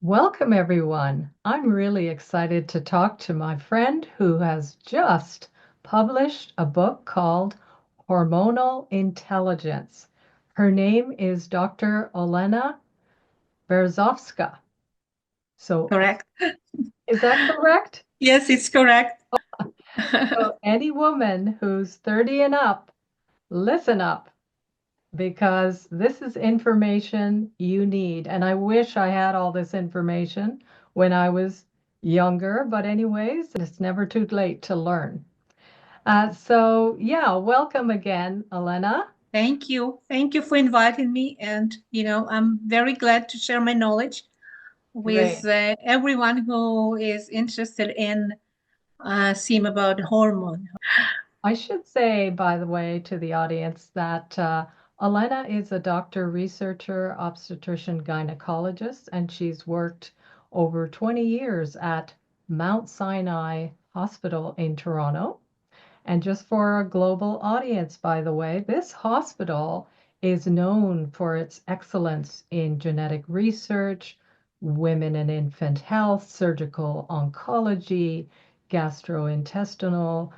Welcome, everyone. I'm really excited to talk to my friend who has just published a book called Hormonal Intelligence. Her name is Dr. Olena Berezovska. So, Correct. is that correct? Yes, it's correct. So, any woman who's 30 and up, listen up because this is information you need. And I wish I had all this information when I was younger, but anyways, it's never too late to learn. Yeah, welcome again, Elena. Thank you. Thank you for inviting me. And, I'm very glad to share my knowledge with Great. everyone who is interested in seeing about hormone. I should say, by the way, to the audience that Elena is a doctor, researcher, obstetrician-gynecologist, and she's worked over 20 years at Mount Sinai Hospital in Toronto. And just for a global audience, by the way, this hospital is known for its excellence in genetic research, women and infant health, surgical oncology, gastrointestinal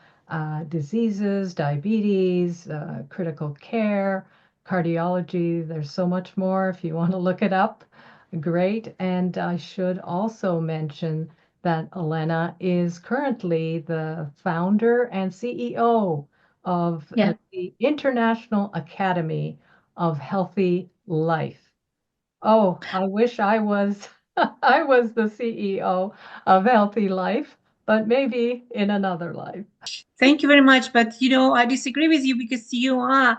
diseases, diabetes, critical care, cardiology. There's so much more if you want to look it up. Great. And I should also mention that Elena is currently the founder and CEO of Yeah. the International Academy of Healthy Life. Oh, I wish I was I was the CEO of Healthy Life, but maybe in another life. Thank you very much. But, I disagree with you because you are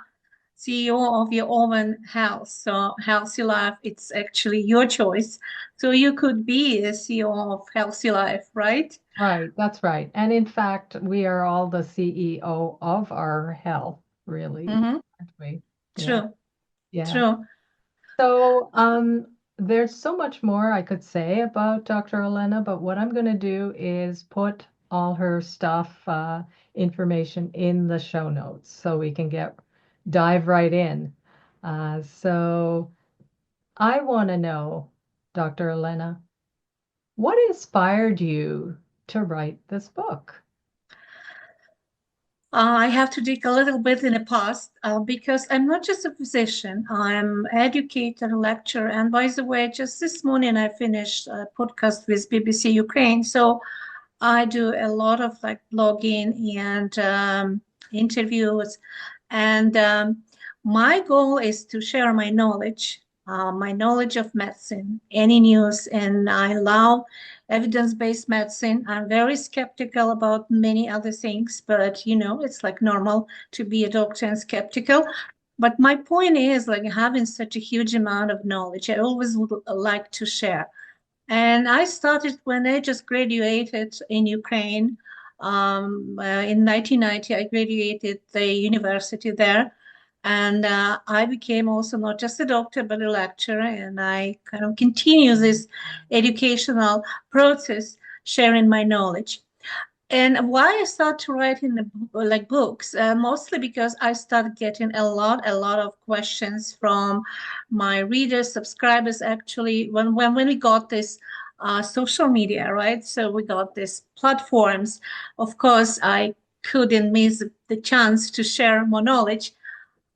CEO of your own health. So healthy life, it's actually your choice. So you could be a CEO of healthy life, right? Right, that's right. And in fact, we are all the CEO of our health, really, Mm-hmm. aren't we? Yeah, True. yeah. True. So, there's so much more I could say about Dr. Elena, but what I'm going to do is put all her stuff, information in the show notes so we can dive right in. So I want to know, Dr. Elena, what inspired you to write this book? I have to dig a little bit in the past because I'm not just a physician. I'm educator, lecturer, and by the way, just this morning I finished a podcast with BBC Ukraine. So I do a lot of like blogging and interviews, and my goal is to share my knowledge of medicine, any news, and I love evidence-based medicine. I'm very skeptical about many other things, but it's like normal to be a doctor and skeptical. But my point is like having such a huge amount of knowledge, I always would like to share. And I started when I just graduated in Ukraine. In 1990, I graduated the university there. And I became also not just a doctor, but a lecturer. And I kind of continue this educational process, sharing my knowledge. And why I started writing like books, mostly because I started getting a lot of questions from my readers, subscribers. Actually, when we got this social media, right? So we got these platforms. Of course, I couldn't miss the chance to share more knowledge.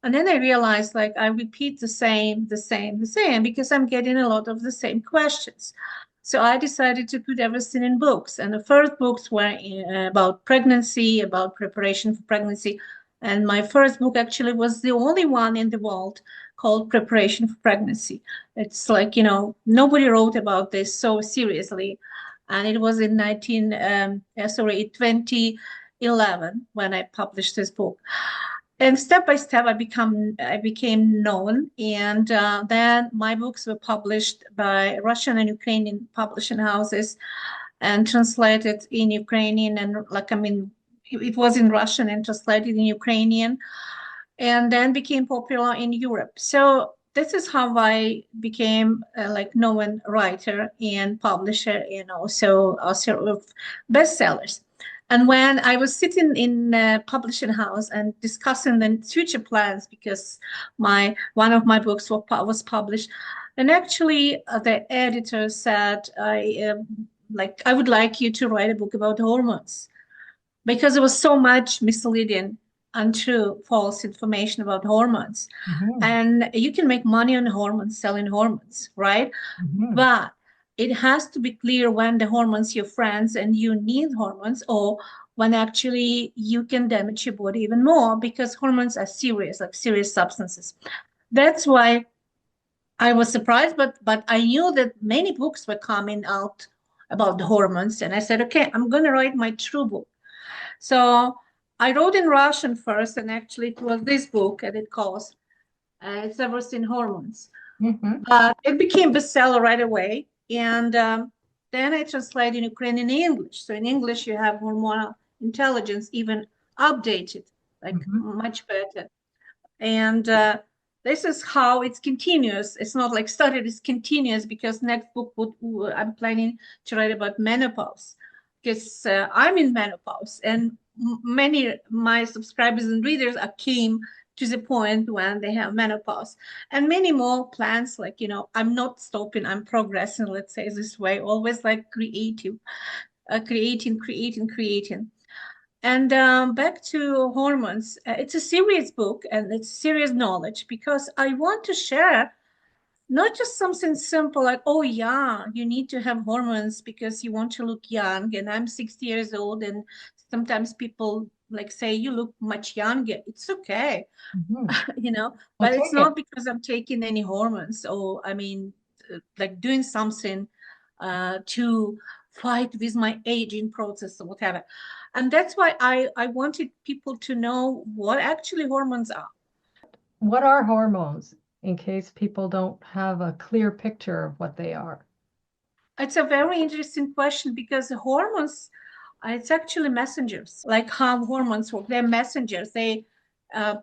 And then I realized like I repeat the same because I'm getting a lot of the same questions. So I decided to put everything in books. And the first books were about pregnancy, about preparation for pregnancy. And my first book actually was the only one in the world called Preparation for Pregnancy. It's like, nobody wrote about this so seriously. And it was in 2011 when I published this book. And step by step, I became known, and then my books were published by Russian and Ukrainian publishing houses, and translated in Ukrainian, and it was in Russian and translated in Ukrainian, and then became popular in Europe. So this is how I became like known writer and publisher, and also author of bestsellers. And when I was sitting in a publishing house and discussing the future plans, because my one of my books was published, And actually, the editor said, I would like you to write a book about hormones because there was so much misleading, untrue, false information about hormones. Hmm. And you can make money on hormones, selling hormones, right? Hmm. But it has to be clear when the hormones your friends and you need hormones, or when actually you can damage your body even more, because hormones are serious, like serious substances. That's why I was surprised, but I knew that many books were coming out about the hormones, and I said, okay, I'm going to write my true book. So I wrote in Russian first, and actually it was this book, and it calls It's Everything Hormones. Hmm. But it became bestseller right away, and then I translated in Ukrainian and English. So in English, you have Hormonal Intelligence, even updated, like Hmm. much better. And this is how it's continuous. It's not like started, it's continuous, because next book I'm planning to write about menopause, because I'm in menopause, and many my subscribers and readers came to the point when they have menopause, and many more plans, like, I'm not stopping, I'm progressing, let's say this way, always like creative, creating. And back to hormones, it's a serious book and it's serious knowledge, because I want to share not just something simple like, oh, yeah, you need to have hormones because you want to look young. And I'm 60 years old, and sometimes people like say you look much younger. It's okay, Hmm. Well, but it's take it. not because I'm taking any hormones, or I mean, like doing something to fight with my aging process or whatever. And that's why I wanted people to know what actually hormones are. What are hormones in case people don't have a clear picture of what they are? It's a very interesting question, because the hormones, it's actually messengers, like how hormones work. They're messengers. They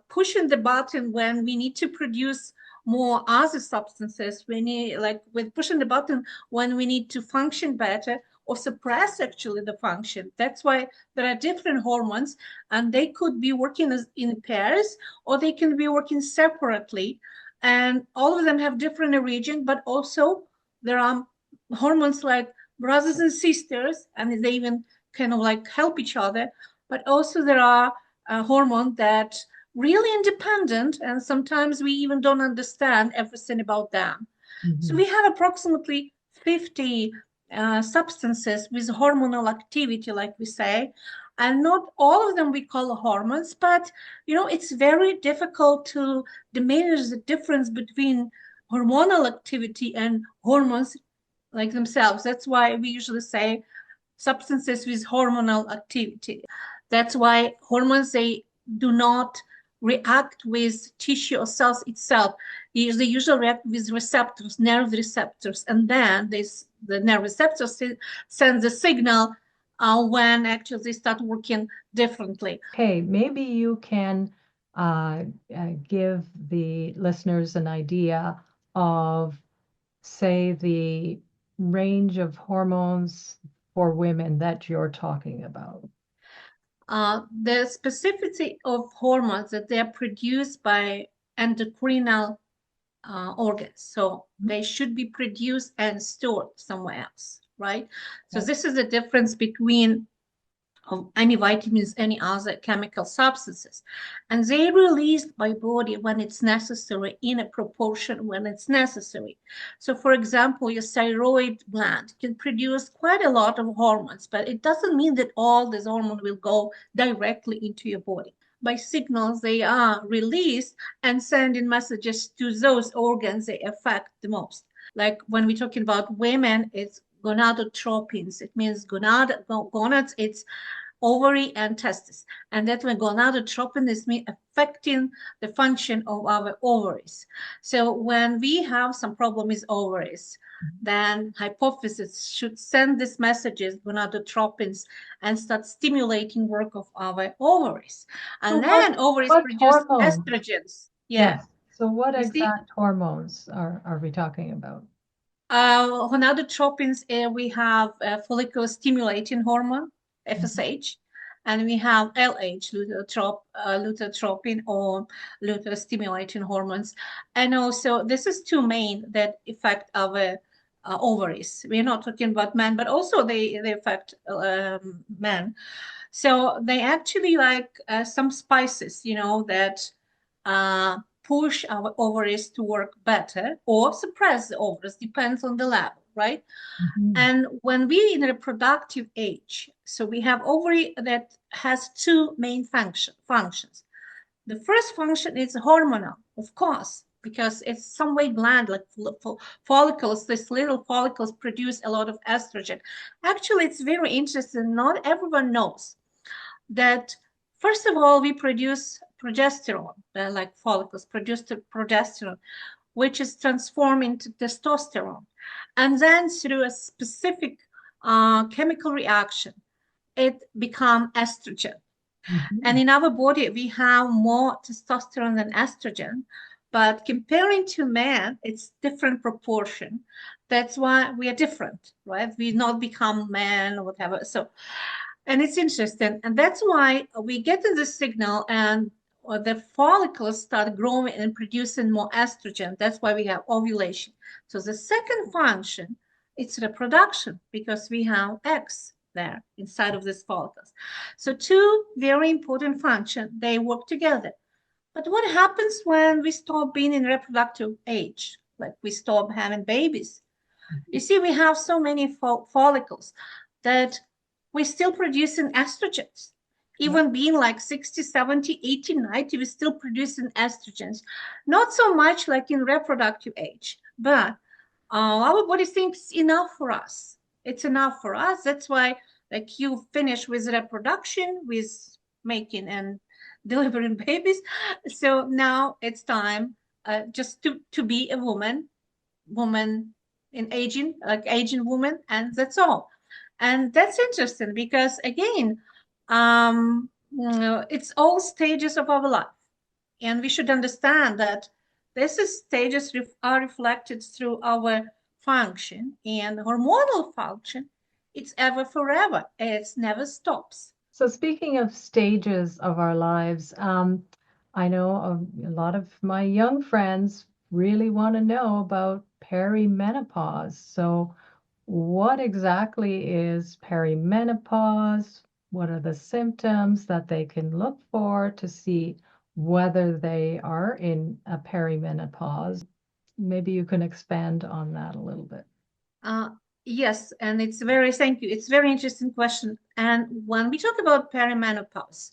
pushing the button when we need to produce more other substances. We need, like, with pushing the button when we need to function better or suppress actually the function. That's why there are different hormones, and they could be working as in pairs, or they can be working separately. And all of them have different origin, but also there are hormones like brothers and sisters, and they even kind of like help each other. But also there are hormones that really independent, and sometimes we even don't understand everything about them. So Hmm. we have approximately 50 substances with hormonal activity, like we say, and not all of them we call hormones, but it's very difficult to diminish the difference between hormonal activity and hormones like themselves. That's why we usually say substances with hormonal activity. That's why hormones, they do not react with tissue or cells itself. They usually react with receptors, nerve receptors, and then the nerve receptors send the signal when actually they start working differently. Okay, maybe you can give the listeners an idea of, say, the range of hormones for women that you're talking about. The specificity of hormones that they are produced by endocrinal organs. So they should be produced and stored somewhere else, right? So Okay. this is the difference between any vitamins, any other chemical substances. And they released by body when it's necessary, in a proportion when it's necessary. So for example, your thyroid gland can produce quite a lot of hormones, but it doesn't mean that all this hormone will go directly into your body. By signals, they are released and sending messages to those organs they affect the most. Like when we're talking about women, it's gonadotropins. It means gonads, it's ovary and testis. And that when gonadotropin is affecting the function of our ovaries. So when we have some problem with ovaries, then hypophysis should send these messages, gonadotropins, and start stimulating work of our ovaries. So And then ovaries what produce hormones? estrogens. Yeah. Yes. So what You see, exact hormones are we talking about? gonadotropins, we have follicle stimulating hormone, Mhm. FSH. and we have LH, lutotropin or lutein-stimulating hormones. And also, this is two main that affect our ovaries. We're not talking about men, but also they affect men. So they actually like some spices, that push our ovaries to work better or suppress the ovaries, depends on the level, right? Mhm. And when we in reproductive age, so we have ovary that has two main functions. The first function is hormonal, of course, because it's some way gland, like follicles, these little follicles produce a lot of estrogen. Actually, it's very interesting. Not everyone knows that, first of all, we produce progesterone, like follicles produce progesterone, which is transformed into testosterone. And then through a specific chemical reaction, it becomes estrogen. And Mhm. in our body, we have more testosterone than estrogen. But comparing to men, it's different proportion. That's why we are different, right? We not become men or whatever. So, and it's interesting. And that's why we get in the signal and the follicles start growing and producing more estrogen. That's why we have ovulation. So the second function, it's reproduction because we have eggs there inside of these follicles. So two very important functions, they work together. But what happens when we stop being in reproductive age? Like we stop having babies. You see, we have so many follicles that we're still producing estrogens. Yep. Even being like 60, 70, 80, 90, we're still producing estrogens. Not so much like in reproductive age, but our body thinks enough for us. It's enough for us. That's why, like, you finish with reproduction, with making and delivering babies. So now it's time just to be a woman in aging, like aging woman, and that's all. And that's interesting because again, it's all stages of our life, and we should understand that this is stages are reflected through our function and hormonal function. It's ever forever. It's never stops. So speaking of stages of our lives, I know a lot of my young friends really want to know about perimenopause. So what exactly is perimenopause? What are the symptoms that they can look for to see whether they are in a perimenopause? Maybe you can expand on that a little bit. Uh, yes, and thank you. It's very interesting question. And when we talk about perimenopause,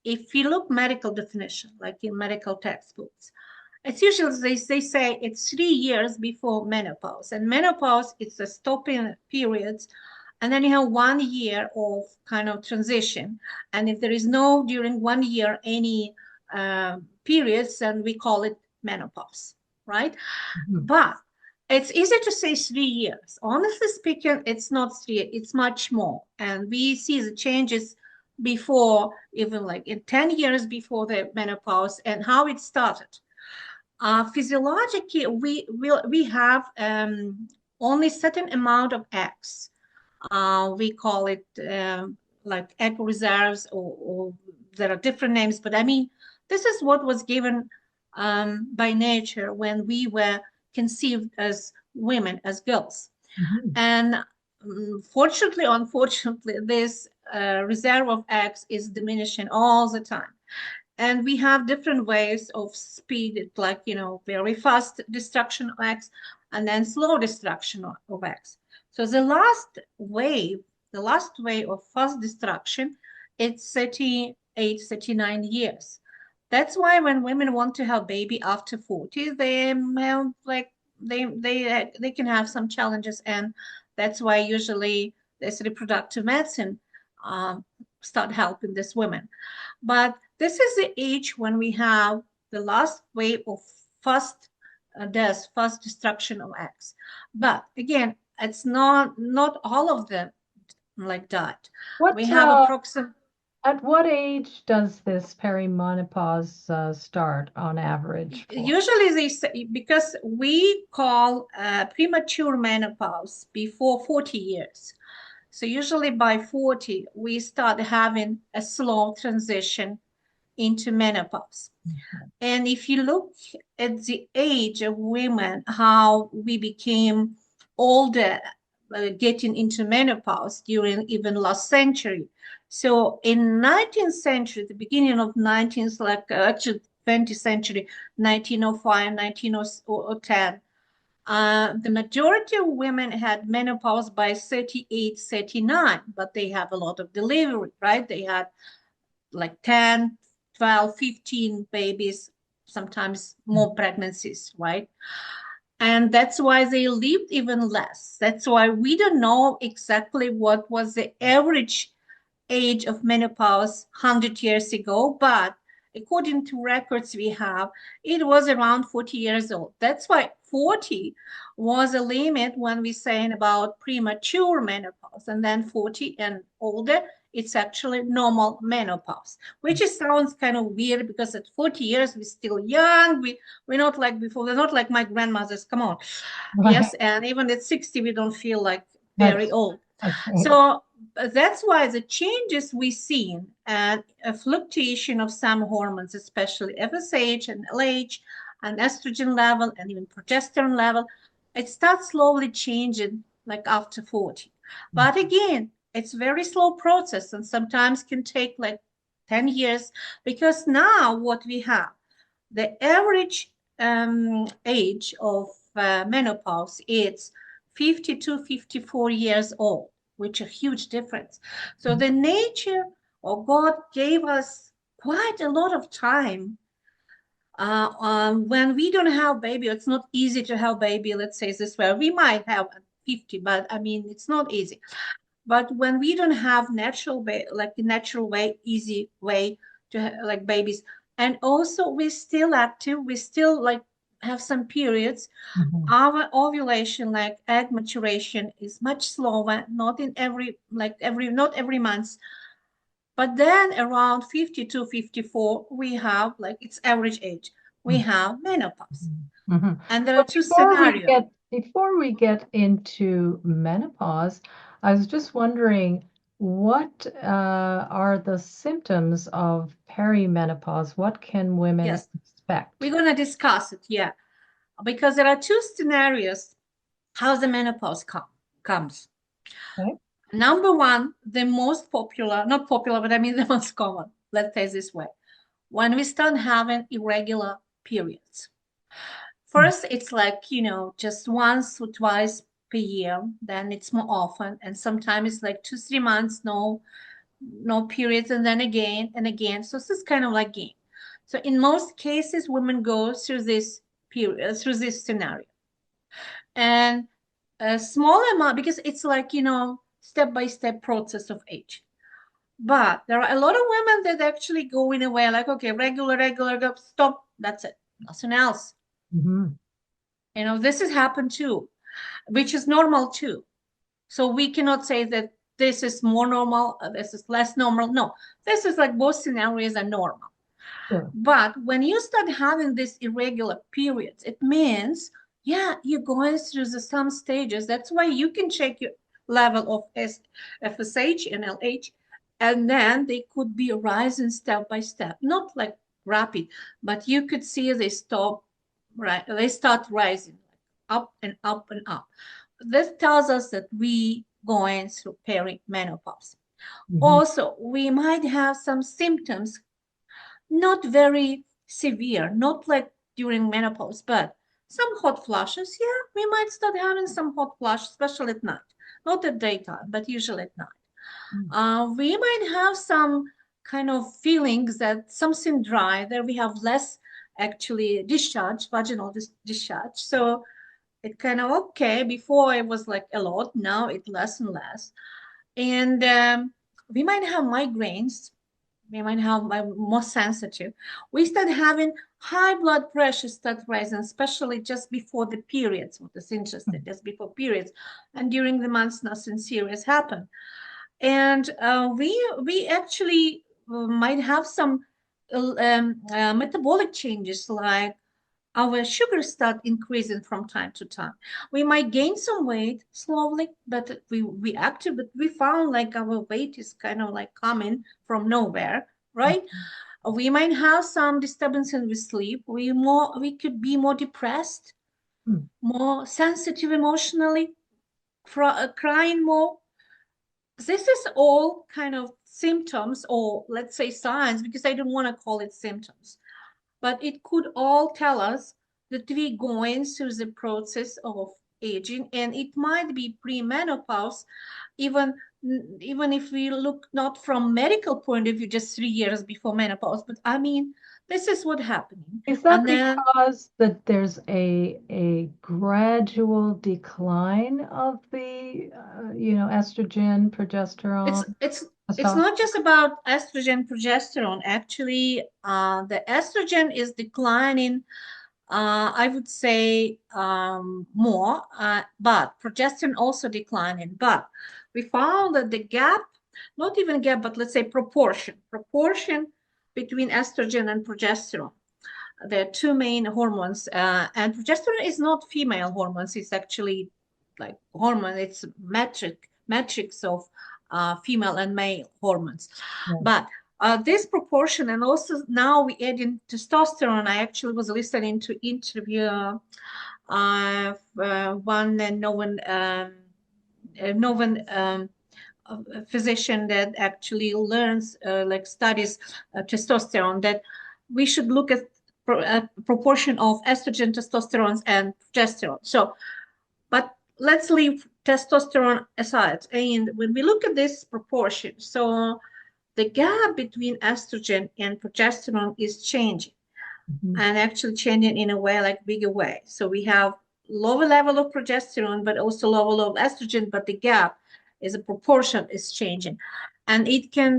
if you look medical definition, like in medical textbooks, it's usually they say it's 3 years before menopause. And menopause, it's a stopping period. And then you have 1 year of kind of transition. And if there is no during 1 year any periods, then we call it menopause, right? Mhm. But it's easy to say 3 years. Honestly speaking, it's not 3, it's much more. And we see the changes before, even like in 10 years before the menopause and how it started. Physiologically, we have only certain amount of eggs. We call it like egg reserves, or there are different names, but I mean, this is what was given by nature when we were conceived as women, as girls. Mhm. And fortunately, unfortunately, this reserve of eggs is diminishing all the time. And we have different ways of speed, like, very fast destruction of eggs and then slow destruction of eggs. So the last wave of fast destruction, it's 38, 39 years. That's why when women want to have baby after 40, they have like they can have some challenges, and that's why usually this reproductive medicine um, start helping these women. But this is the age when we have the last wave of fast death, fast destruction of eggs. But again, it's not all of them like that. We What have approximately. At what age does this perimenopause start on average for? Usually they say, because we call premature menopause before 40 years. So usually by 40, we start having a slow transition into menopause. And if you look at the age of women, how we became older, getting into menopause during even last century. So in 19th century, the beginning of 19th, actually 20th century, 1905, 1910, the majority of women had menopause by 38, 39, but they have a lot of delivery, right? They had like 10, 12, 15 babies, sometimes more pregnancies, right? And that's why they lived even less. That's why we don't know exactly what was the average age of menopause 100 years ago, but according to records we have, it was around 40 years old. That's why 40 was a limit when we saying about premature menopause, and then 40 and older, it's actually normal menopause, which is, sounds kind of weird because at 40 years we're still young. We're not like before. We're not like my grandmothers. Come on, Right. yes, and even at 60 we don't feel like very That's old. okay. So that's why the changes we seen and a fluctuation of some hormones, especially FSH and LH and estrogen level and even progesterone level, it starts slowly changing like after 40. But again, it's a very slow process and sometimes can take like 10 years, because now what we have, the average age of menopause is 50 to 54 years old, which is a huge difference. So the nature or God gave us quite a lot of time. When we don't have baby, it's not easy to have baby. Let's say this way, we might have 50, but I mean it's not easy. But when we don't have natural like the natural way, easy way to like babies, and also we're still active, we still like have some periods. Mhm. Our ovulation, like egg maturation, is much slower, not in every not every month. But then around 50 to 54, we have like its average age. We have menopause. Mhm. And there are So two scenarios. before we get into menopause, I was just wondering what are the symptoms of perimenopause? What can women Yes, we're expect? going to discuss it. Yeah. Because there are two scenarios how the menopause comes. Okay. Number one, the most popular, not popular, but I mean the most common, let's say this way, when we start having irregular periods. First, it's like, just once or twice per year, then it's more often. And sometimes it's like 2, 3 months, no periods, and then again and again. So this is kind of like game. So in most cases, women go through this period, through this scenario. And a small amount, because it's like, step by step process of age. But there are a lot of women that actually go in a way like, okay, regular, go, stop, that's it, nothing else. Mhm. This has happened too, which is normal too. So we cannot say that this is more normal, this is less normal. No, this is like both scenarios are normal. Sure. But when you start having these irregular periods, it means, yeah, you're going through some stages. That's why you can check your level of FSH and LH, and then they could be rising step by step, not like rapid, but you could see they stop, right? They start rising up and up and up. This tells us that we going through perimenopause. Mhm. Also, we might have some symptoms, not very severe, not like during menopause, but some hot flashes. Yeah, we might start having some hot flashes, especially at night. Not at daytime, but usually at night. We might have some kind of feelings that something dry, that we have less actually discharge, vaginal discharge. So it kind of okay. Before it was like a lot, now it less and less. And we might have migraines, we might have more sensitive. We start having high blood pressure start rising, especially just before the periods. What is interesting, just before periods, and during the months, nothing serious happen. And we actually might have some metabolic changes like our sugars start increasing from time to time. We might gain some weight slowly, but we active, but we found like our weight is kind of like coming from nowhere, right? We might have some disturbance in the sleep. We could be more depressed, Mm. more sensitive emotionally, crying more. This is all kind of symptoms, or let's say signs, because I don't want to call it symptoms, but it could all tell us that we're going through the process of aging, and it might be premenopause, even even if we look not from medical point of view, just 3 years before menopause. But I mean, this is what happening. Is that And then because that there's a gradual decline of the estrogen, it's progesterone, it's it's testosterone? not just about estrogen, progesterone. Actually, the estrogen is declining, I would say, more, but progesterone also declining. But we found that the gap, not even gap, but let's say proportion between estrogen and progesterone. There are two main hormones, and progesterone is not female hormones. It's actually like hormone. It's matrix of female and male hormones. Yeah. But this proportion, and also now we add in testosterone. I actually was listening to interview one known a physician that actually learns, like studies testosterone, that we should look at proportion of estrogen, testosterone, and progesterone. So, but let's leave testosterone aside. And when we look at this proportion, so the gap between estrogen and progesterone is changing, Mhm. and actually changing in a way, like bigger way. So we have lower level of progesterone, but also lower level of estrogen, but the gap is a proportion is changing. And it can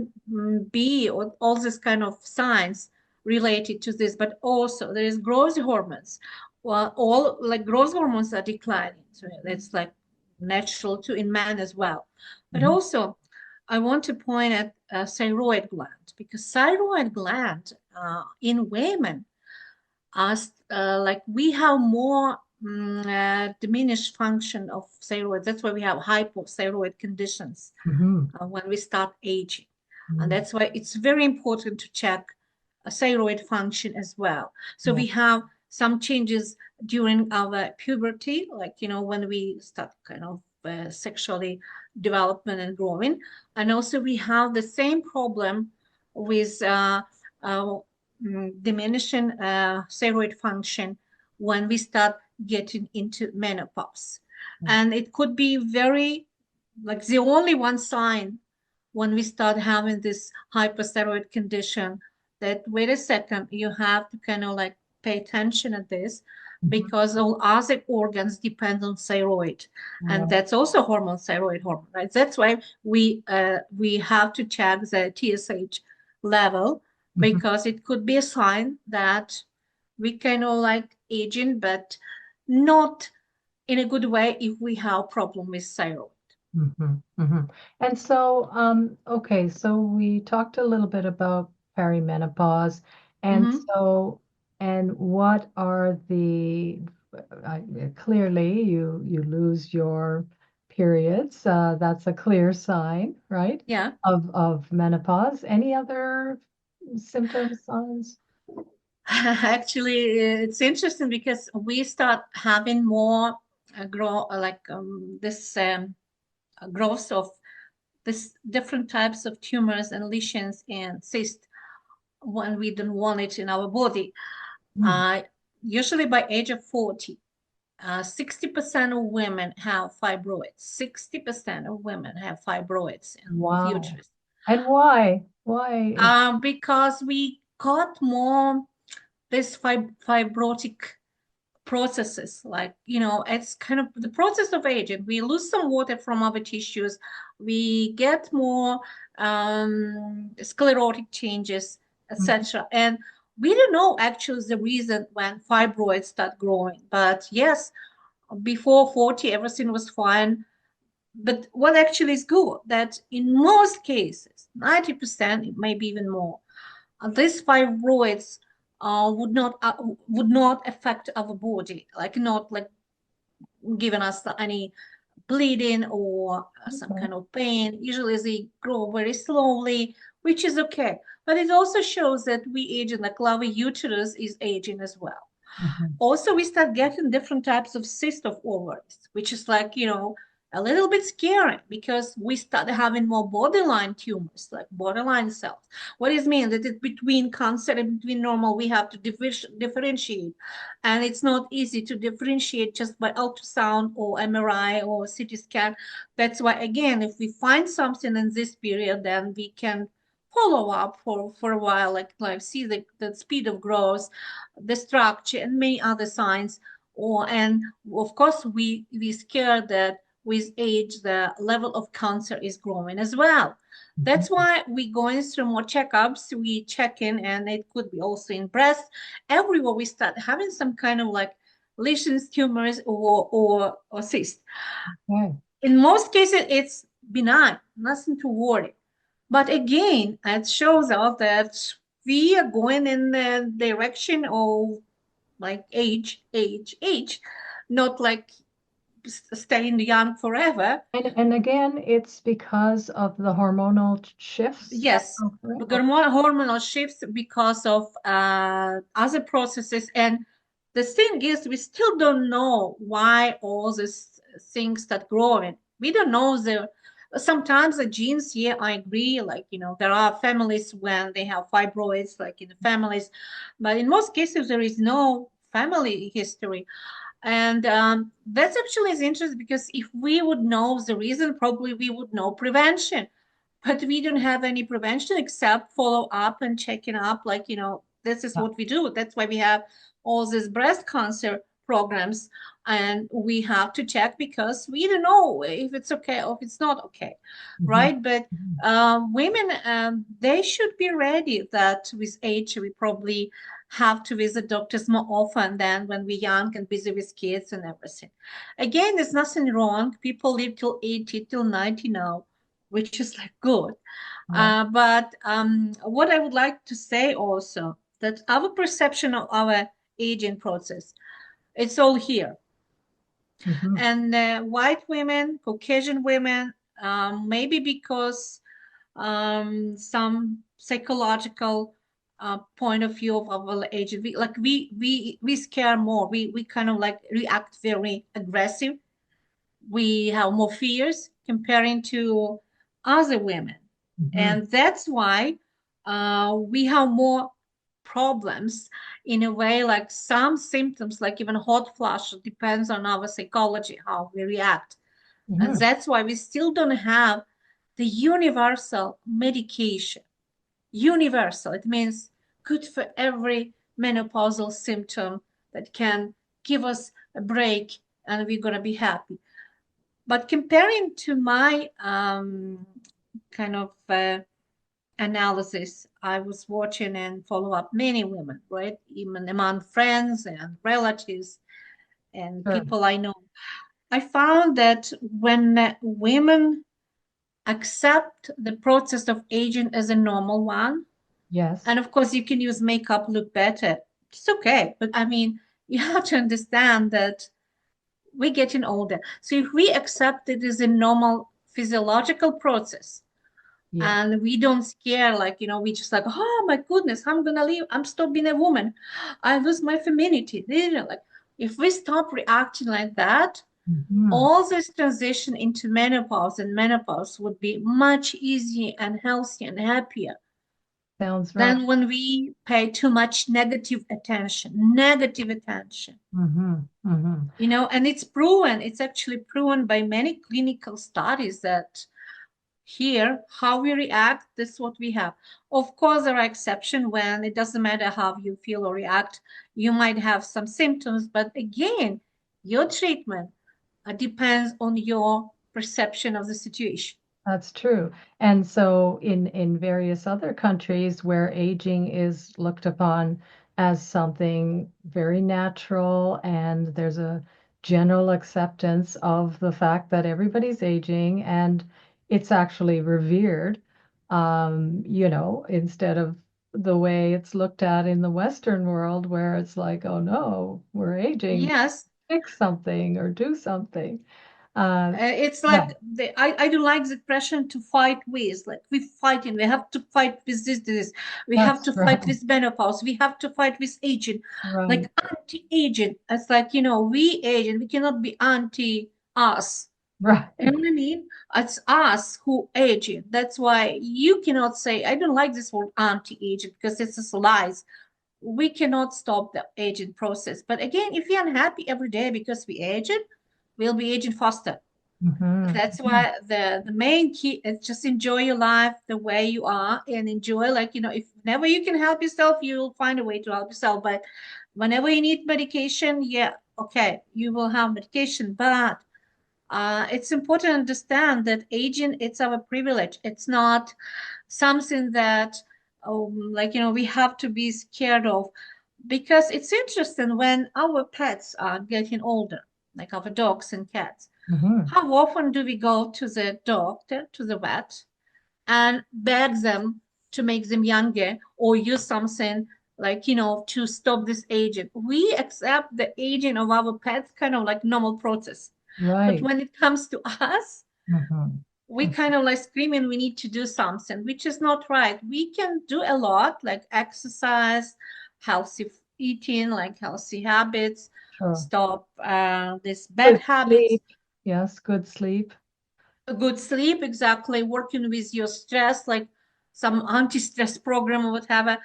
be all this kind of signs related to this, but also there is growth hormones. Well, all like growth hormones are declining. So that's like natural too in men as well. But Mhm. also, I want to point at thyroid gland, because thyroid gland in women as like we have more diminished function of thyroid. That's why we have hypothyroid conditions Mhm. when we start aging. And Mhm. that's why it's very important to check a thyroid function as well. So Yeah. we have some changes during our puberty, like, when we start kind of sexually development and growing. And also we have the same problem with uh, diminishing thyroid function when we start getting into menopause. And it could be very, like, the only one sign when we start having this hypothyroid condition, that wait a second, you have to kind of like pay attention to this, Mhm. because all other organs depend on thyroid, and Right. that's also hormone, thyroid hormone, right? That's why we have to check the TSH level, Mhm. because it could be a sign that we kind of like aging, but not in a good way if we have problem with thyroid. Mhm. Mhm. And so, okay, so we talked a little bit about perimenopause, and Mhm. so, and what are clearly you lose your periods. That's a clear sign, right, Yeah. of menopause. Any other symptoms, signs? Actually, it's interesting because we start having more grow like this growth of this different types of tumors and lesions and cysts when we don't want it in our body. Hmm. Uh, Usually by age of 40, 60% of women have fibroids. 60% of women have fibroids in Wow. uterus. And why? Why is Because we got more this fibrotic processes, like, it's kind of the process of aging. We lose some water from our tissues, we get more sclerotic changes, Mhm. etc. And we don't know actually the reason when fibroids start growing, but yes, before 40 everything was fine. But what actually is good, that in most cases, 90%, maybe even more, these fibroids would not affect our body, like not like giving us any bleeding or some Okay. kind of pain. Usually they grow very slowly, which is okay. But it also shows that we age and like our uterus is aging as well. Mhm. Also, we start getting different types of cyst of ovaries, which is like, a little bit scary because we start having more borderline tumors, like borderline cells. What does it mean? That it's between cancer and between normal, we have to differentiate. And it's not easy to differentiate just by ultrasound or MRI or CT scan. That's why, again, if we find something in this period, then we can follow up for a while, like see the speed of growth, the structure, and many other signs. And of course, we scared that with age the level of cancer is growing as well. That's Mhm. why we going through more checkups. We check in, and it could be also in breast. Everywhere we start having some kind of like lesions, tumors, or cyst. Okay. In most cases, it's benign, nothing to worry. But again, it shows us that we are going in the direction of like age, not like staying young forever. And again, it's because of the hormonal shifts that Yes, occur. we got more hormonal shifts because of other processes. And the thing is, we still don't know why all these things start growing. We don't know sometimes the genes. Yeah, I agree. Like, there are families when they have fibroids, like in the families, but in most cases, there is no family history. And that's actually is interesting because if we would know the reason, probably we would know prevention. But we don't have any prevention except follow up and checking up. Like, this is Yeah. what we do. That's why we have all these breast cancer programs. And we have to check because we don't know if it's okay or if it's not okay. Mhm. Right. But Mhm. women, they should be ready that with age, we probably have to visit doctors more often than when we're young and busy with kids and everything. Again, there's nothing wrong. People live till 80, till 90 now, which is like good. Yeah. But what I would like to say also that our perception of our aging process, it's all here. Mhm. And white women, Caucasian women, maybe because some psychological point of view of our age, we scare more. We kind of like react very aggressive. We have more fears comparing to other women. Mhm. And that's why we have more problems in a way, like some symptoms, like even hot flush, depends on our psychology, how we react. And Mhm. that's why we still don't have the universal medication. Universal, it means good for every menopausal symptom that can give us a break and we're going to be happy. But comparing to my kind of analysis, I was watching and follow up many women, right? Even among friends and relatives and Sure. people I know. I found that when women accept the process of aging as a normal one, Yes. and of course you can use makeup, look better, it's okay. But I mean, you have to understand that we're getting older. So if we accept it as a normal physiological process Yeah. and we don't scare, like, we just like, oh my goodness, I'm gonna leave, I'm stop being a woman, I lose my femininity. Like, if we stop reacting like that, Mhm. all this transition into menopause would be much easier and healthier and happier Sounds right. than when we pay too much negative attention. Mhm. Mhm. And it's actually proven by many clinical studies that here, how we react, this is what we have. Of course, there are exceptions when it doesn't matter how you feel or react. You might have some symptoms, but again, your treatment depends on your perception of the situation. That's true. And so in various other countries where aging is looked upon as something very natural and there's a general acceptance of the fact that everybody's aging and it's actually revered, instead of the way it's looked at in the Western world, where it's like, oh no, we're aging, Yes. fix something or do something. Uh, It's yeah, like I do like the expression to fight with. Like we fighting, we have to fight with this. We have that's to right. fight with menopause. We have to fight with aging, Right, like anti-aging. It's like, you know, we age and we cannot be anti us. right, You know what I mean? It's us who aging. That's why you cannot say, I don't like this word anti-aging because it's just lies. We cannot stop the aging process. But again, if you're unhappy every day because we aging, we'll be aging faster. hmm That's why the main key is just enjoy your life the way you are and enjoy, like, you know, if whenever you can help yourself, you'll find a way to help yourself. But whenever you need medication, yeah, okay, you will have medication. But it's important to understand that aging, it's our privilege. It's not something that, like, you know, we have to be scared of, because it's interesting when our pets are getting older, like our dogs and cats. hmm How often do we go to the doctor, to the vet, and beg them to make them younger or use something like, you know, to stop this aging? We accept the aging of our pets kind of like normal process. But right. when it comes to us, hmm we kind of like screaming we need to do something, which is not right. We can do a lot, like exercise, healthy eating, like healthy habits, Sure. stop these bad Good habits, sleep. Yes, good sleep. a good sleep, exactly, working with your stress, like some anti-stress program or whatever.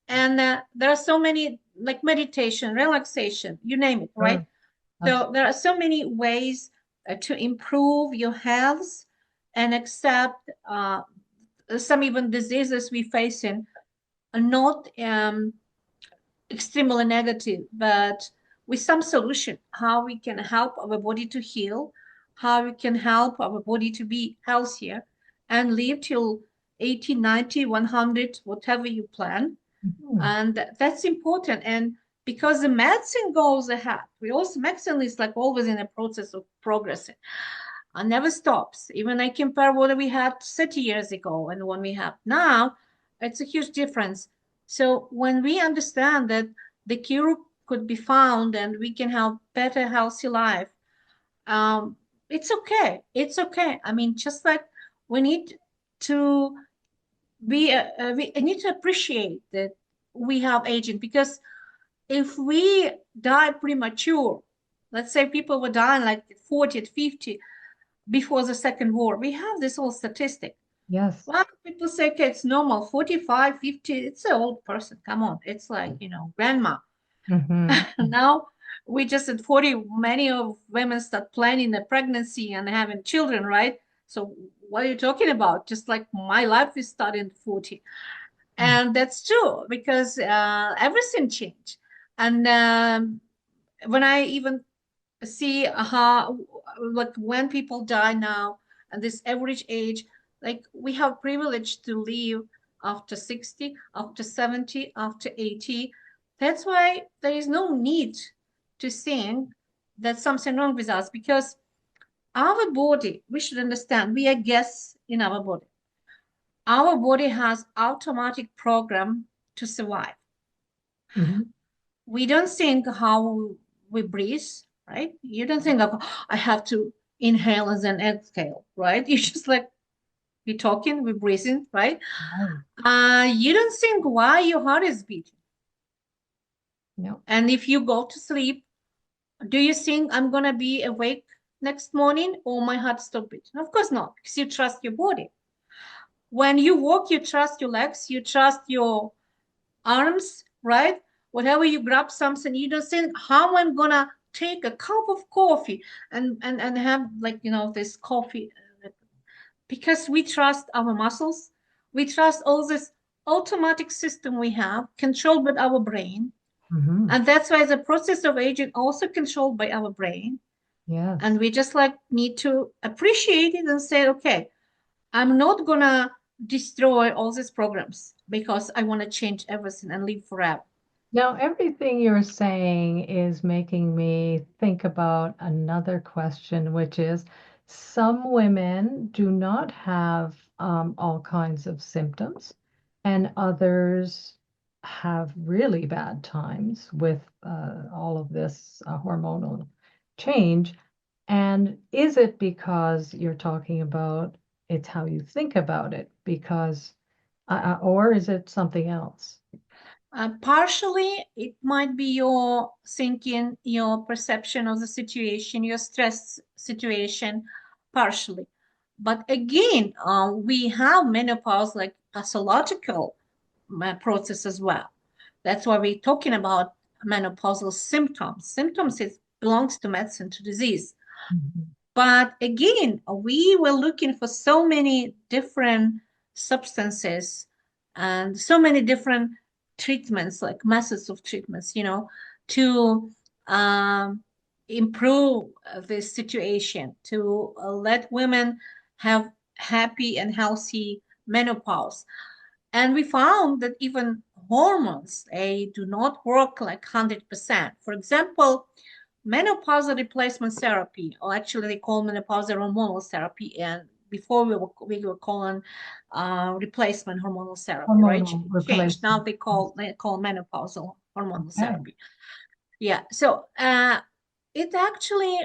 And there are so many, like meditation, relaxation, you name it, right? Sure. So there Absolutely. are so many ways to improve your health and accept some even diseases we face in are not extremely negative, but with some solution, how we can help our body to heal, how we can help our body to be healthier and live till 80, 90, 100, whatever you plan. Mhm. And that's important. And because the medicine goes ahead, we also, medicine is like always in a process of progressing and never stops. Even I compare what we had 30 years ago and what we have now, it's a huge difference. So when we understand that the cure could be found and we can have better, healthy life, um, it's okay. It's okay. I mean, just like we need to we need to appreciate that we have aging, because if we die premature, let's say people were dying like 40 to 50 before the second war, we have this whole statistic. Yes. Well, people say, okay, it's normal, 45, 50, it's an old person, come on, it's like, you know, grandma. hmm Now we just at 40, many of women start planning a pregnancy and having children, right? So what are you talking about? Just like my life is starting at 40. And that's true, because everything changed. And when I even see how, like when people die now at this average age, like we have privilege to live after 60, after 70, after 80. That's why there is no need to think that something wrong with us, because our body, we should understand, we are guests in our body. Our body has automatic program to survive. hmm We don't think how we breathe, right? You don't think of, "Oh, I have to inhale and then exhale," right? You just like, we talking, we breathing, right? Right. You don't think why your heart is beating. Yep. And if you go to sleep, do you think I'm gonna be awake next morning or my heart stop beating? Of course not, because you trust your body. When you walk, you trust your legs, you trust your arms, right? Whatever you grab something, you don't think how I'm gonna take a cup of coffee and have, like, you know, this coffee, because we trust our muscles, we trust all this automatic system we have controlled by our brain. hmm And that's why the process of aging also controlled by our brain. Yes. And we just like need to appreciate it and say, okay, I'm not gonna destroy all these programs because I want to change everything and live forever. Now, everything you're saying is making me think about another question, which is some women do not have all kinds of symptoms. and others have really bad times with all of this hormonal change. And is it because you're talking about it's how you think about it? Because, or is it something else? Partially, it might be your thinking, your perception of the situation, your stress situation, partially. But again, we have menopause like pathological process as well. That's why we're talking about menopausal symptoms. Symptoms it belongs to medicine, to disease. Mhm. But again, we were looking for so many different substances and so many different treatments, like methods of treatments, to um, improve this situation, to let women have happy and healthy menopause. And we found that even hormones, they do not work like 100%. For example, menopausal replacement therapy, or actually they call menopausal hormonal therapy, and before we were calling replacement hormonal therapy, right? Hormonal It changed. Now replacement. they call menopausal hormonal Okay. therapy. Yeah. So it actually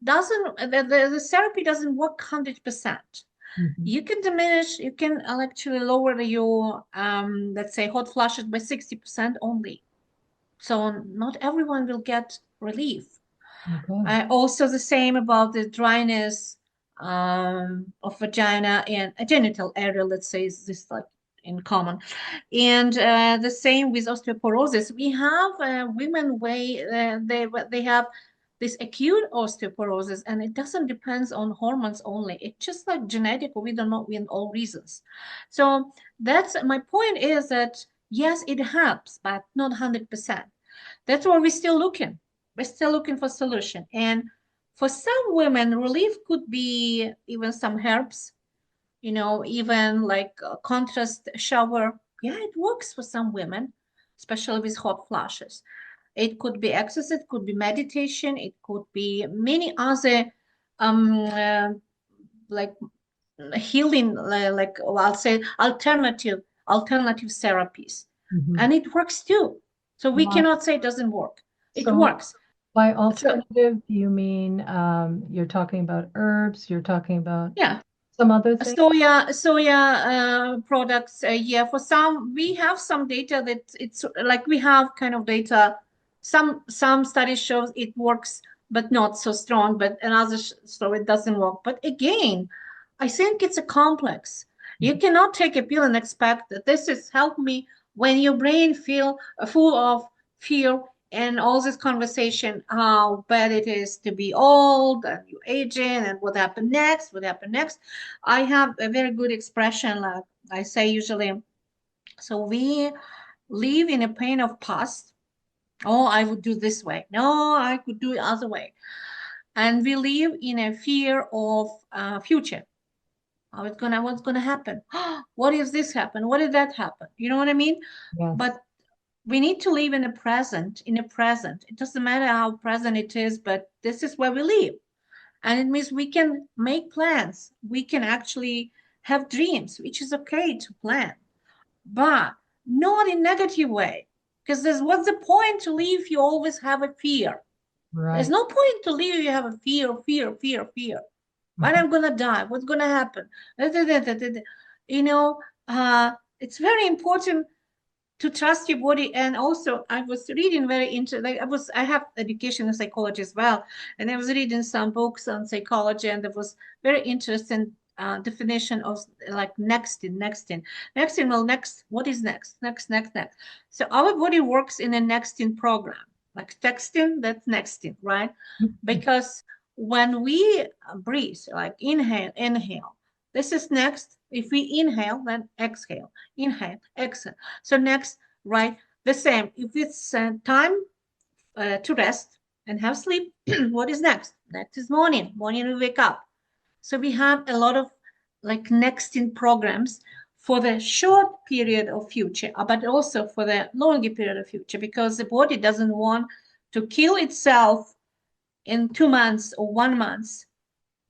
doesn't the therapy doesn't work 100%. Mhm. You can diminish, you can actually lower your let's say hot flushes by 60% only. So not everyone will get relief. Okay. Also the same about the dryness of vagina and a genital area, let's say, is this like in common. And the same with osteoporosis. We have women they have this acute osteoporosis, and it doesn't depend on hormones only. It's just like genetic. We don't know in all reasons. So that's my point is that yes, it helps, but not 100%. That's why we're still looking. We're still looking for solution. And for some women, relief could be even some herbs, even like a contrast shower. Yeah, it works for some women, especially with hot flashes. It could be exercise, it could be meditation, it could be many other um uh, like healing, like well, I'll say alternative therapies, Mhm. and it works too. So we Why? cannot say it doesn't work. It So works. by So alternative, do you mean you're talking about herbs, you're talking about yeah, some other thing? soya products. Yeah, for some we have some data that it's like we have kind of data. Some studies shows it works, but not so strong. But another so it doesn't work. But again, I think it's a complex. You cannot take a pill and expect that this is help me when your brain feel full of fear and all this conversation how bad it is to be old and you aging and what happened next. I have a very good expression, like I say usually. So we live in a pain of past. Oh, I would do this way. No, I could do it other way. And we live in a fear of future. What's gonna happen? What if this happen? What if that happen? You know what I mean? Yes. But we need to live in the present. In the present, it doesn't matter how present it is, but this is where we live. And it means we can make plans. We can actually have dreams, which is okay to plan, but not in negative way. Because there's what's the point to live if you always have a fear? There's Right. no point to live if you have a fear. When Mhm. I'm gonna die? What's gonna happen? You know, it's very important to trust your body. And also I was reading very into like I have education in psychology as well, and I was reading some books on psychology, and there was very interesting definition of like next in well next what is next. So our body works in a next in program, like texting, that's next in, right? Because when we breathe, like inhale, this is next. If we inhale, then exhale, inhale, exhale. So next, right, the same. If it's time to rest and have sleep, what is next? Next is morning. Morning we wake up. So we have a lot of like next in programs for the short period of future, but also for the longer period of future, because the body doesn't want to kill itself in 2 months or 1 month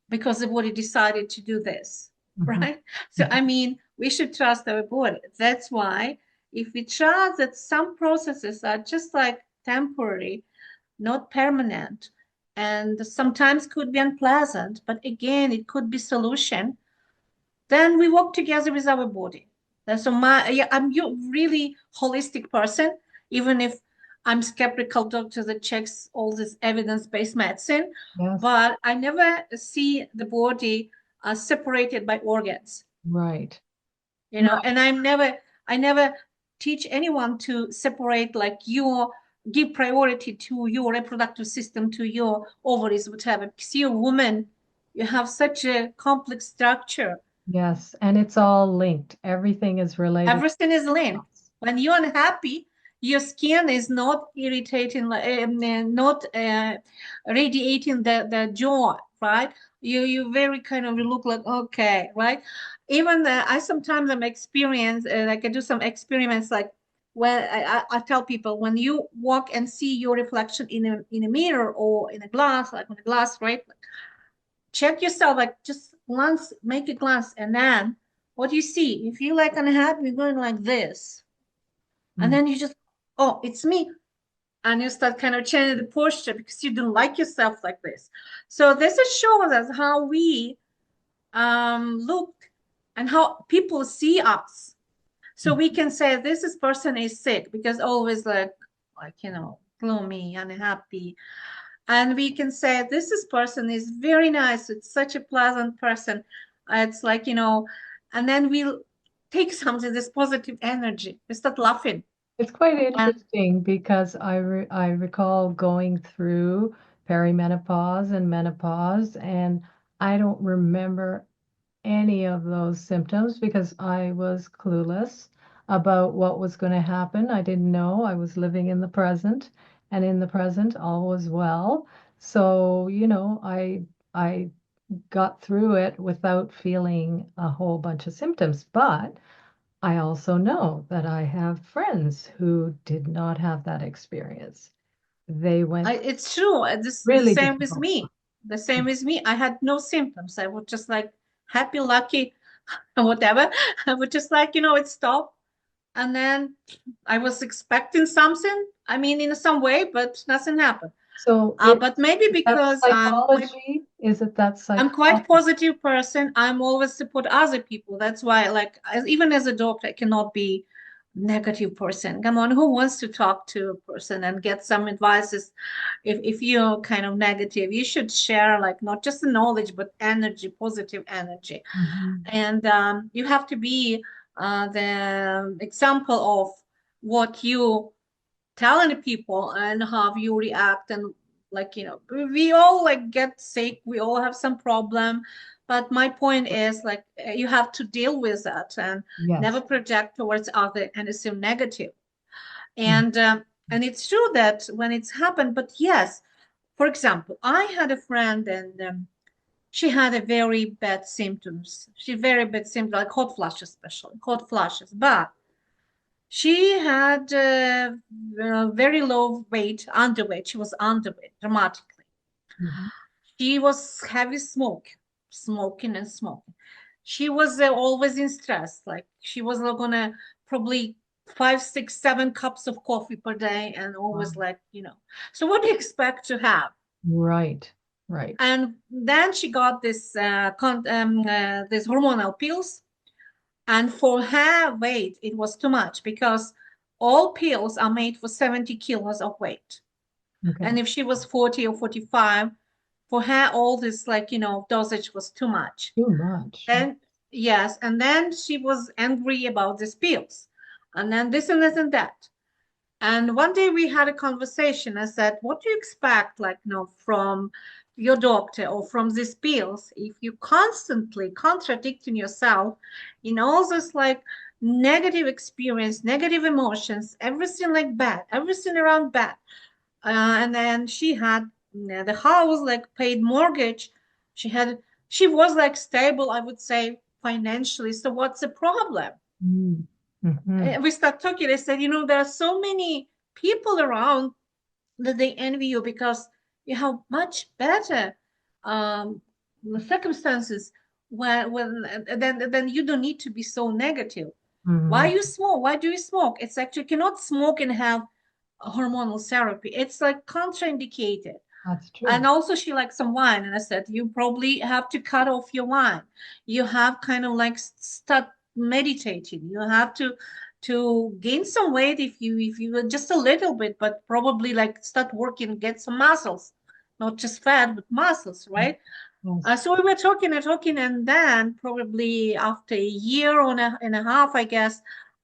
because the body decided to do this. Mhm. right? So, I mean, we should trust our body. That's why if we trust that some processes are just like temporary, not permanent, and sometimes could be unpleasant, but again, it could be solution, then we work together with our body. And so yeah, I'm a really holistic person, even if I'm skeptical doctor that checks all this evidence-based medicine, Yes, but I never see the body separated by organs, right. and I never teach anyone to separate like your give priority to your reproductive system, to your ovaries, whatever, because you're a woman, you have such a complex structure. Yes, and it's all linked. Everything is related. Everything is linked. When you're unhappy, your skin is not irritating, not radiating the joy, right? You very kind of look like okay, right? Even I sometimes I'm experience like I do some experiments like when I tell people when you walk and see your reflection in a mirror or in a glass, like in a glass, right? Check yourself, like just glance, make a glance, and then what you see, if you like unhappy, you're going like this, and Mm. then you just, oh, it's me, and you start kind of changing the posture because you don't like yourself like this. So this is shows us how we look and how people see us. So we can say this person is sick because always like gloomy, unhappy, and we can say this person is very nice, it's such a pleasant person, it's like and then we'll take something, this positive energy, we start laughing. It's quite And interesting because I recall going through perimenopause and menopause, and I don't remember any of those symptoms because I was clueless about what was going to happen. I didn't know. I was living in the present, and in the present, all was well. So, I got through it without feeling a whole bunch of symptoms. But I also know that I have friends who did not have that experience. They went through it's true, this the really same with difficult. me, the same with me. I had no symptoms, I was just like happy, lucky, whatever. I would just like it stopped, and then I was expecting something, I mean in some way, but nothing happened. So But maybe is that because psychology? Is it that I'm quite psychology? positive person. I'm always support other people. That's why, like, even as a doctor, I cannot be negative person. Come on, who wants to talk to a person and get some advices? If you're kind of negative, you should share like not just the knowledge but energy, positive energy, Mhm. and you have to be the example of what you telling people and how you react, and like we all like get sick, we all have some problem, but my point is like you have to deal with that and never Yes. project towards other and assume negative. Mhm. And it's true that when it's happened, but yes, for example, I had a friend, and she had a very bad symptoms, she very bad symptoms, like hot flashes, especially hot flashes, but she had very low weight, underweight. She was underweight dramatically. Mhm. She was heavy smoking and smoking. She was always in stress. Like she was gonna probably 5, 6, 7 cups of coffee per day, and Wow. always like. So what do you expect to have? Right. Right. And then she got this hormonal pills, and for her weight, it was too much because all pills are made for 70 kilos of weight. And Okay. if she was 40 or 45, for her, all this, like, dosage was too much. Too much. Then, yes. And then she was angry about these pills. And then this and this and that. And one day we had a conversation. I said, what do you expect, like, from your doctor or from these pills if you constantly contradicting yourself in all this like negative experience, negative emotions, everything like bad, everything around bad. And then she had the house, like paid mortgage. She was like stable, I would say, financially. So what's the problem? Mm. Mhm. We start talking. I said, there are so many people around that they envy you because you have much better um, circumstances. then you don't need to be so negative. Why Hmm. you smoke? Why do you smoke? It's actually, you cannot smoke and have hormonal therapy. It's like contraindicated. That's And true. also she likes some wine. And I said, you probably have to cut off your wine. You have kind of like start meditating. You have to gain some weight if you just a little bit, but probably like start working, get some muscles, not just fat, but muscles, right? Yes. So we were talking and talking, and then probably after a year and a half, I guess,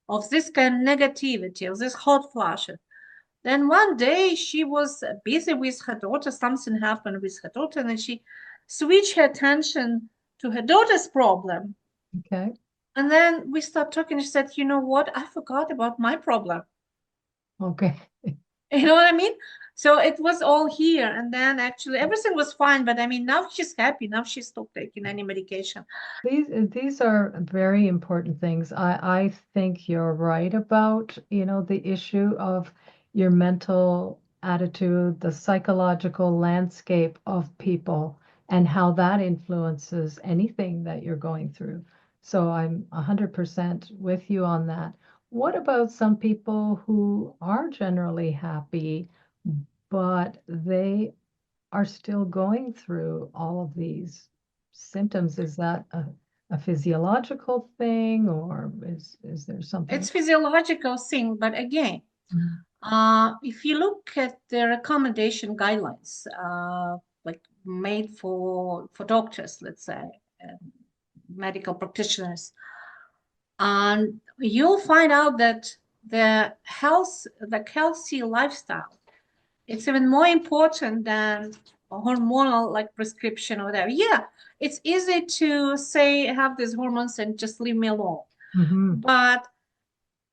of this kind of negativity, of this hot flashes, then one day she was busy with her daughter. Something happened with her daughter, and then she switched her attention to her daughter's problem. Okay. And then we started talking. She said, "You know what? I forgot about my problem." Okay. You know what I mean? So it was all here. And then actually everything was fine. But I mean, now she's happy. Now she stopped taking any medication. These are very important things. I think you're right about, the issue of your mental attitude, the psychological landscape of people, and how that influences anything that you're going through. So I'm 100% with you on that. What about some people who are generally happy, but they are still going through all of these symptoms? Is that a physiological thing, or is there something? It's physiological thing. But again, Mhm. if you look at the recommendation guidelines, like made for doctors, let's say, medical practitioners, and you'll find out that the healthy lifestyle, it's even more important than a hormonal like prescription or whatever. Yeah, it's easy to say have these hormones and just leave me alone, Mhm. but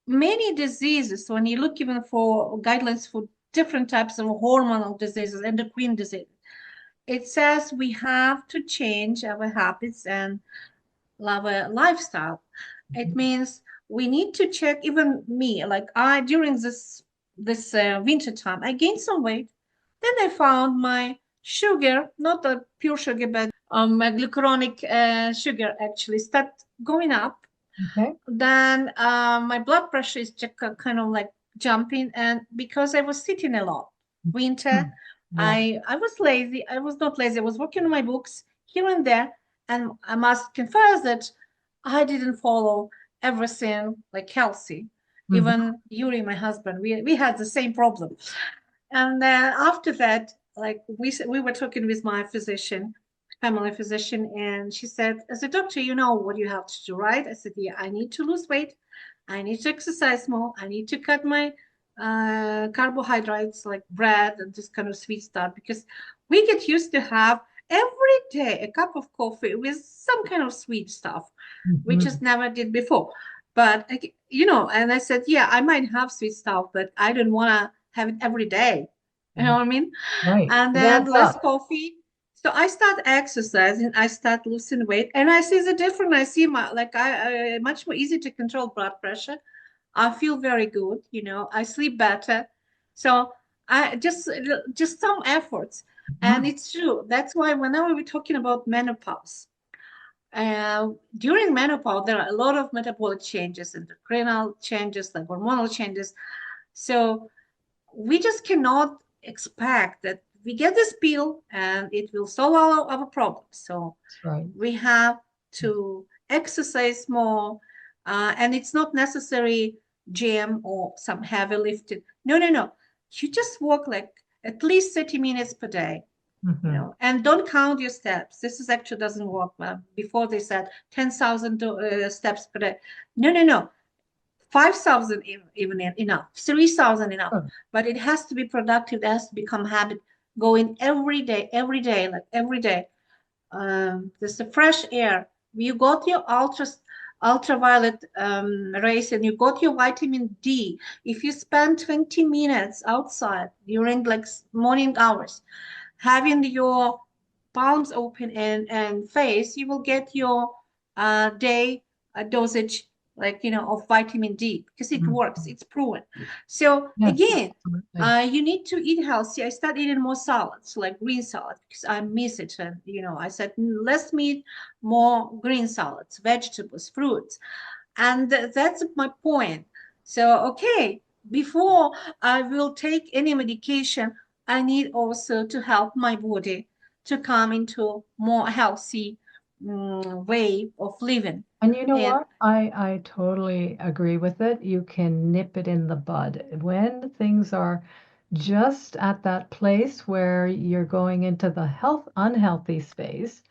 many diseases, when you look even for guidelines for different types of hormonal diseases, endocrine diseases, it says we have to change our habits and our lifestyle. It means we need to check. Even me, like I during this winter time, I gained some weight. Then I found my sugar, not the pure sugar, but my glucuronic sugar actually start going up. Okay. Then my blood pressure is just kind of like jumping, and because I was sitting a lot winter, Hmm. Yeah. I was lazy. I was not lazy, I was working on my books here and there. And I must confess that I didn't follow everything like healthy. Mhm. Even Yuri, my husband, we had the same problem. And then after that, like we were talking with my physician, family physician, and she said, as a doctor, you know what you have to do, right? I said, yeah, I need to lose weight. I need to exercise more. I need to cut my carbohydrates like bread and this kind of sweet stuff, because we get used to have every day a cup of coffee with some kind of sweet stuff. We just Mhm. never did before. But and I said, yeah, I might have sweet stuff, but I don't want to have it every day. You know Right. what I mean? Right. And It then adds less up. coffee. So I start exercising, I start losing weight, and I see the difference. I see my like I much more easy to control blood pressure. I feel very good, I sleep better. So I just some efforts. And Mhm. it's true. That's why whenever we're talking about menopause, during menopause, there are a lot of metabolic changes, endocrinal changes, like hormonal changes. So we just cannot expect that we get this pill and it will solve all our problems. So That's right. we have to exercise more, and it's not necessary gym or some heavy lifting. No, no, no. You just walk like at least 30 minutes per day, Mhm. and don't count your steps. This is actually doesn't work. Before they said 10,000 steps per day. No, no, no. 5,000 even enough, 3,000 enough. Good. But it has to be productive. It has to become habit. Going every day, like every day. There's the fresh air. You got your ultraviolet rays, and you got your vitamin D. If you spend 20 minutes outside during like morning hours, having your palms open and face, you will get your day dosage like, of vitamin D, because it works, Mhm. it's proven. So Yes, again, absolutely. you need to eat healthy. I started eating more salads, like green salad, because I miss it. And, I said, less meat, more green salads, vegetables, fruits. And that's my point. So, okay, before I will take any medication, I need also to help my body to come into more healthy way of living. And you know And what? I totally agree with it. You can nip it in the bud. When things are just at that place where you're going into the unhealthy space,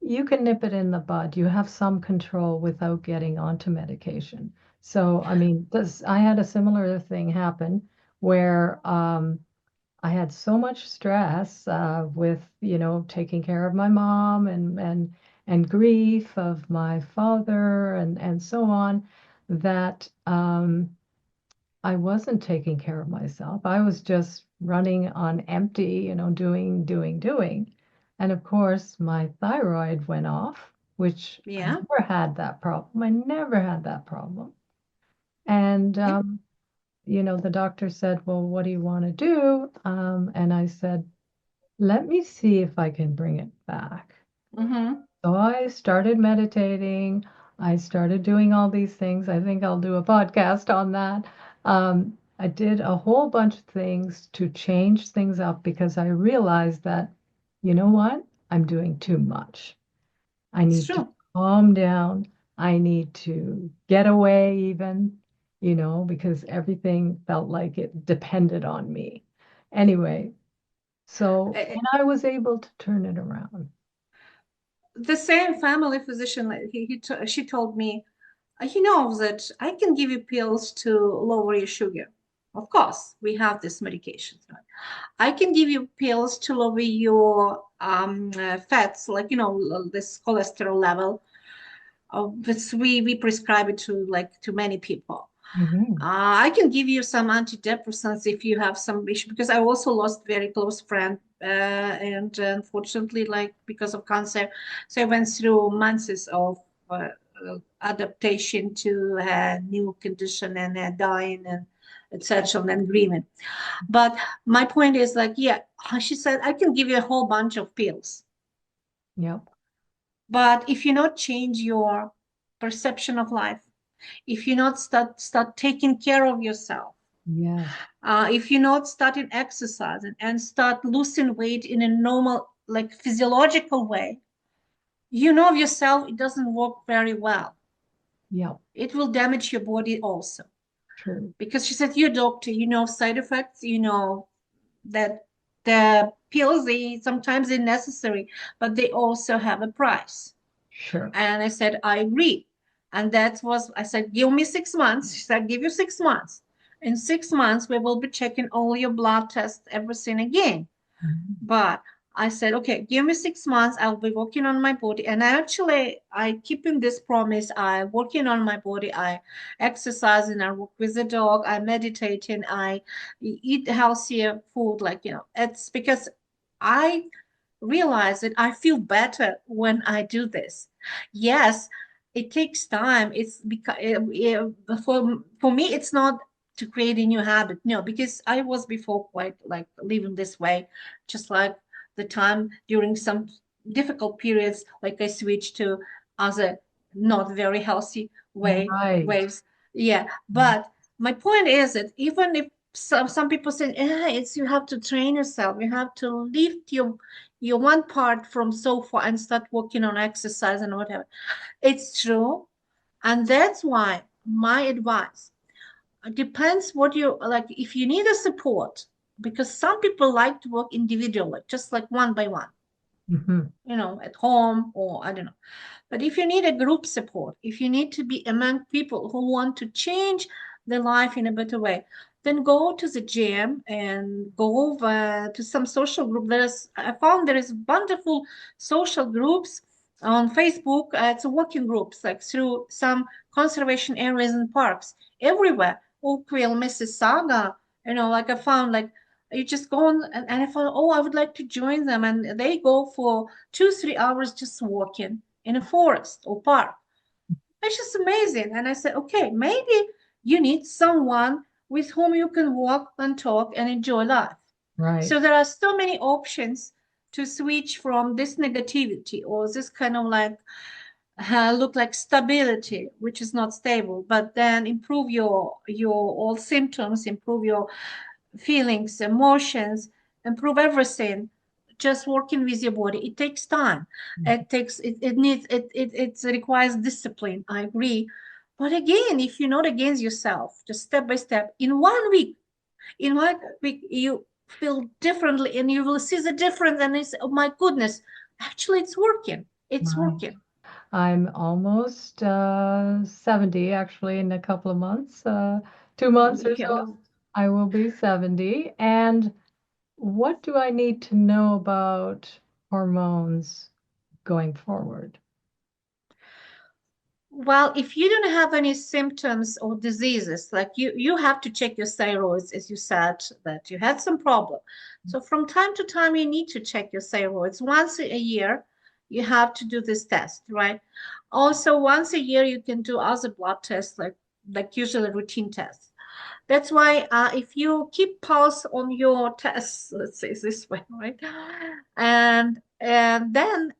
you can nip it in the bud. You have some control without getting onto medication. So, I mean, I had a similar thing happen where I had so much stress with, taking care of my mom and grief of my father and so on, that I wasn't taking care of myself. I was just running on empty, doing, doing, doing. And of course, my thyroid went off, which I yeah, never had that problem. I never had that problem. And yeah. the doctor said, "Well, what do you want to do?" And I said, "Let me see if I can bring it back." Mm-hmm. So I started meditating. I started doing all these things. I think I'll do a podcast on that. I did a whole bunch of things to change things up because I realized that, you know what? I'm doing too much. I It's need to true. calm down. I need to get away even, because everything felt like it depended on me. Anyway, so, Uh, and I was able to turn it around. the same family physician, like, she told me, he knows that I can give you pills to lower your sugar. Of course, we have this medication. Right? I can give you pills to lower your fats, like, this cholesterol level. This we prescribe it to many people. Mhm. I can give you some antidepressants if you have some issue, because I also lost very close friend, and unfortunately, like, because of cancer, so I went through months of adaptation to a new condition and dying and etc. and grieving. But my point is, like, yeah, she said I can give you a whole bunch of pills, Yep. but if you not change your perception of life, if you not start taking care of yourself, Yes. if you're not starting exercising and start losing weight in a normal, like, physiological way, of yourself, it doesn't work very well. Yep. It will damage your body also. True. Because she said, you're a doctor, side effects, that the pills, they sometimes they're necessary, but they also have a price. Sure. And I said, I agree. And that was, I said, give me 6 months. She said, give you 6 months. In 6 months, we will be checking all your blood tests, everything again. Mhm. But I said, okay, give me 6 months. I'll be working on my body. And actually, I keep in this promise. I working on my body. I exercising. I work with the dog. I meditating. I eat healthier food. Like, it's because I realize that I feel better when I do this. Yes, it takes time. It's because for me, it's not to create a new habit. No, because I was before quite like living this way, just like the time during some difficult periods, like I switched to other not very healthy Right. ways. Yeah, but my point is that even if some people say, it's you have to train yourself, you have to lift your one part from sofa and start working on exercise and whatever. It's true, and that's why my advice, it depends what you like. If you need a support, because some people like to work individually, just like one by one, Hmm. at home, or I don't know. But if you need a group support, if you need to be among people who want to change their life in a better way, then go to the gym and go over to some social group. I found there is wonderful social groups on Facebook. It's working groups, like through some conservation areas and parks everywhere. Oakville, Mississauga, like I found, like, you just go on, and I found, oh, I would like to join them. And they go for 2, 3 hours just walking in a forest or park. It's just amazing. And I said, okay, maybe you need someone with whom you can walk and talk and enjoy life. Right. So there are so many options to switch from this negativity or this kind of like look like stability, which is not stable, but then improve your all symptoms, improve your feelings, emotions, improve everything. Just working with your body. It takes time. It needs it requires discipline. I agree. But again, if you're not against yourself, just step by step, in 1 week, you feel differently and you will see the difference. And it's, oh my goodness, actually it's working. It's Right. working. I'm almost 70, actually, in a couple of months. 2 months or Yeah, so, well, I will be 70. And what do I need to know about hormones going forward? well, if you don't have any symptoms or diseases, like you have to check your thyroids, as you said, that you had some problem. So from time to time, you need to check your thyroids. Once a year, you have to do this test, right? Also, once a year, you can do other blood tests, like usually routine tests. That's why if you keep pulse on your tests, let's say this way, right? And then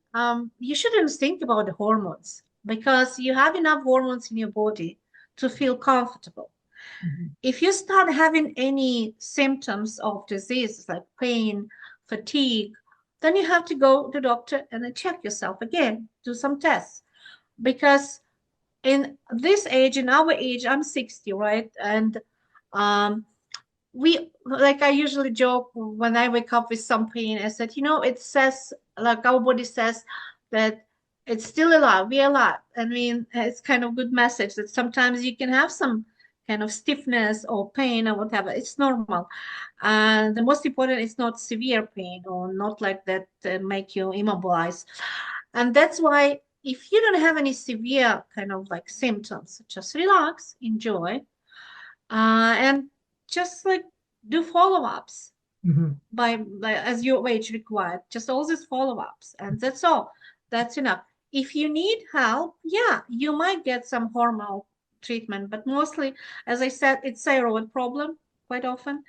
you shouldn't think about the hormones because you have enough hormones in your body to feel comfortable. Mhm. If you start having any symptoms of diseases like pain, fatigue, then you have to go to the doctor and then check yourself again, do some tests. Because in this age, in our age, I'm 60, right? And um, we like I usually joke when I wake up with some pain. I said, it says like our body says that it's still alive. We're alive. I mean, it's kind of good message that sometimes you can have some kind of stiffness or pain or whatever. It's normal. And the most important is not severe pain or not like that make you immobilized. And that's why if you don't have any severe kind of like symptoms, just relax, enjoy, and just like do follow-ups Mhm. by as your age required, just all these follow-ups, and that's all. That's enough. If you need help, yeah, you might get some hormonal treatment, but mostly, as I said, it's thyroid problem quite often,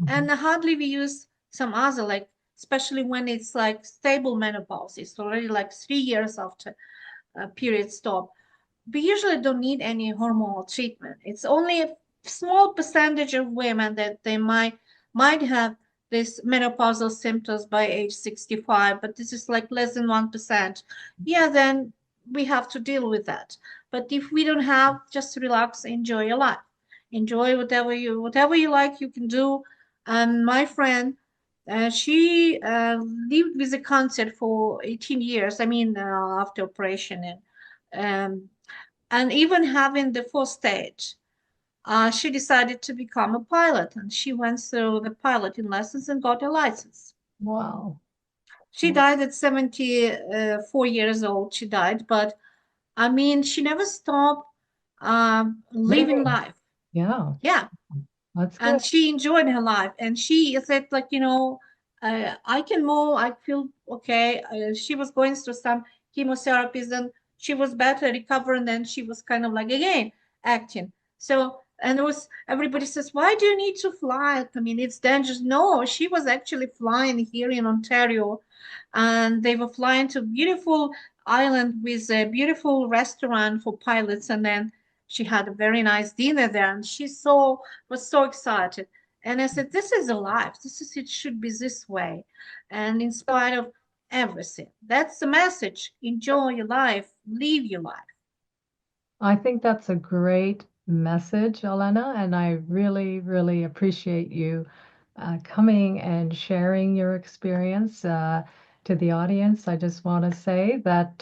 and Mhm. hardly we use some other, like especially when it's like stable menopause, it's already like 3 years after a period stop. We usually don't need any hormonal treatment. It's only a small percentage of women that they might have this menopausal symptoms by age 65, but this is like less than 1%. Yeah, then we have to deal with that. But if we don't have, just relax, enjoy your life. Enjoy whatever you like, you can do. And my friend, she lived with the cancer for 18 years. I mean, after operation, um, and even having the fourth stage, she decided to become a pilot, and she went through the piloting lessons and got a license. Wow. She died at 74 years old. She died, but I mean, she never stopped living Living. life. Yeah, Yeah, that's good. and she enjoyed her life. And she said, like, I can move. I feel okay. She was going through some chemotherapies, and she was better recovering. Then she was kind of like again acting. So, and it was everybody says, why do you need to fly? I mean, it's dangerous. No, she was actually flying here in Ontario, and they were flying to a beautiful island with a beautiful restaurant for pilots, and then she had a very nice dinner there, and she was so excited. And I said, this is a life. It should be this way. And in spite of everything, that's the message. Enjoy your life, live your life. I think that's a great message, Elena, and I really, really appreciate you coming and sharing your experience to the audience. I just want to say that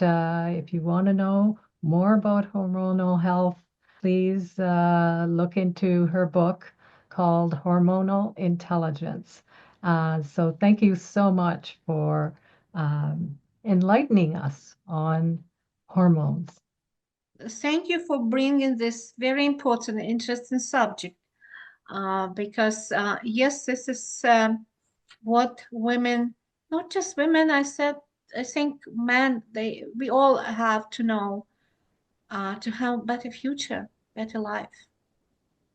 if you want to know more about hormonal health, please look into her book called Hormonal Intelligence. So thank you so much for enlightening us on hormones. Thank you for bringing this very important, interesting subject. Because yes, this is what women, not just women, I think men, we all have to know. to have better future, better life.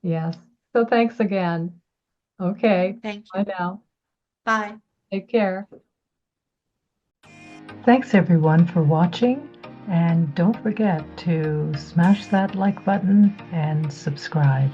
Yes. So thanks again. Okay. Thank Bye you. now. Bye. Take care. Thanks everyone for watching, and don't forget to smash that like button and subscribe.